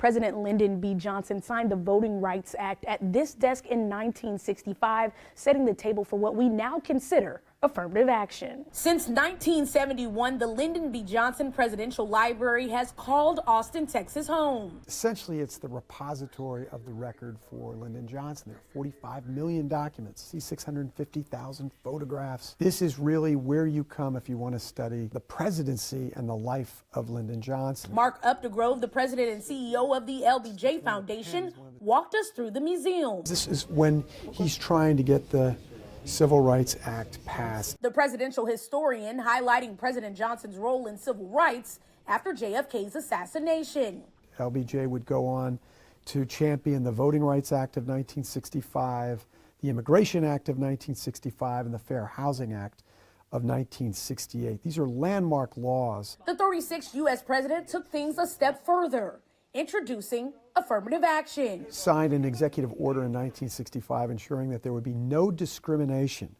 President Lyndon B. Johnson signed the Voting Rights Act at this desk in 1965, setting the table for what we now consider affirmative action. Since 1971, the Lyndon B. Johnson Presidential Library has called Austin, Texas home. Essentially, it's the repository of the record for Lyndon Johnson. There are 45 million documents, see 650,000 photographs. This is really where you come if you want to study the presidency and the life of Lyndon Johnson. Mark Updegrove, the president and CEO of the LBJ Foundation, walked us through the museum. This is when he's trying to get the Civil Rights Act passed. The presidential historian highlighting President Johnson's role in civil rights after JFK's assassination. LBJ would go on to champion the Voting Rights Act of 1965, the Immigration Act of 1965, and the Fair Housing Act of 1968. These are landmark laws. The 36th U.S. president took things a step further, introducing affirmative action. Signed an executive order in 1965 ensuring that there would be no discrimination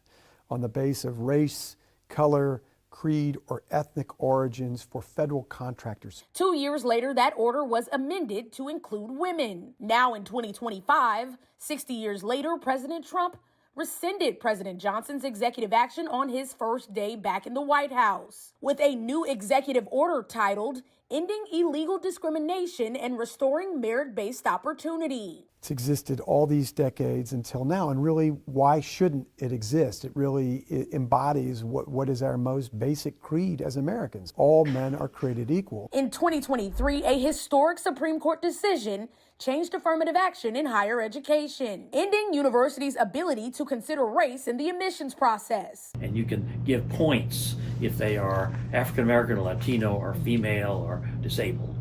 on the basis of race, color, creed, or ethnic origins for federal contractors. 2 years later, that order was amended to include women. Now in 2025, 60 years later, President Trump rescinded President Johnson's executive action on his first day back in the White House with a new executive order titled Ending Illegal Discrimination and Restoring Merit-Based Opportunity. It's existed all these decades until now, and really, why shouldn't it exist? It really embodies what is our most basic creed as Americans. All men are created equal. In 2023, a historic Supreme Court decision changed affirmative action in higher education, ending universities' ability to consider race in the admissions process. And you can give points if they are African American or Latino or female or disabled.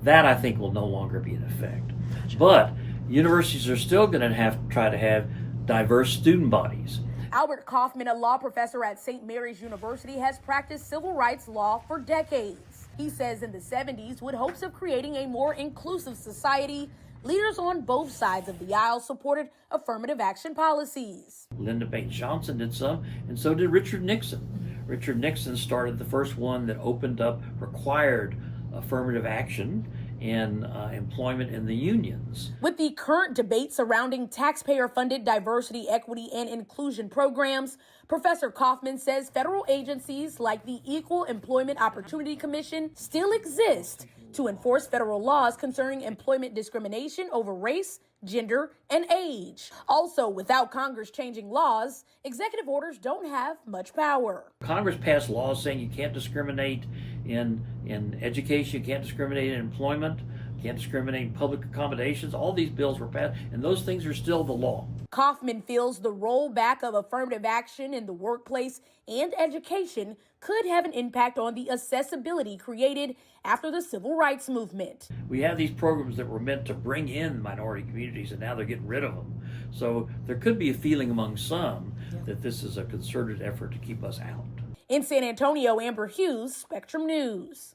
That I think will no longer be in effect. But universities are still going to try to have diverse student bodies. Albert Kaufman, a law professor at St. Mary's University, has practiced civil rights law for decades. He says in the 70s, with hopes of creating a more inclusive society, leaders on both sides of the aisle supported affirmative action policies. Lyndon B. Johnson did some, and so did Richard Nixon. Richard Nixon started the first one that opened up required affirmative action and employment in the unions. With the current debate surrounding taxpayer-funded diversity, equity, and inclusion programs, Professor Kaufman says federal agencies like the Equal Employment Opportunity Commission still exist to enforce federal laws concerning employment discrimination over race, gender, and age. Also, without Congress changing laws, executive orders don't have much power. Congress passed laws saying you can't discriminate in education, you can't discriminate in employment, you can't discriminate in public accommodations. All these bills were passed, and those things are still the law. Kaufman feels the rollback of affirmative action in the workplace and education could have an impact on the accessibility created after the civil rights movement. We have these programs that were meant to bring in minority communities, and now they're getting rid of them. So there could be a feeling among some that this is a concerted effort to keep us out. In San Antonio, Amber Hughes, Spectrum News.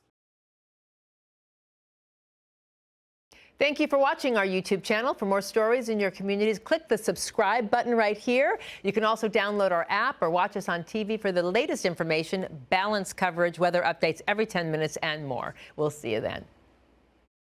Thank you for watching our YouTube channel. For more stories in your communities, click the subscribe button right here. You can also download our app or watch us on TV for the latest information, balanced coverage, weather updates every 10 minutes, and more. We'll see you then.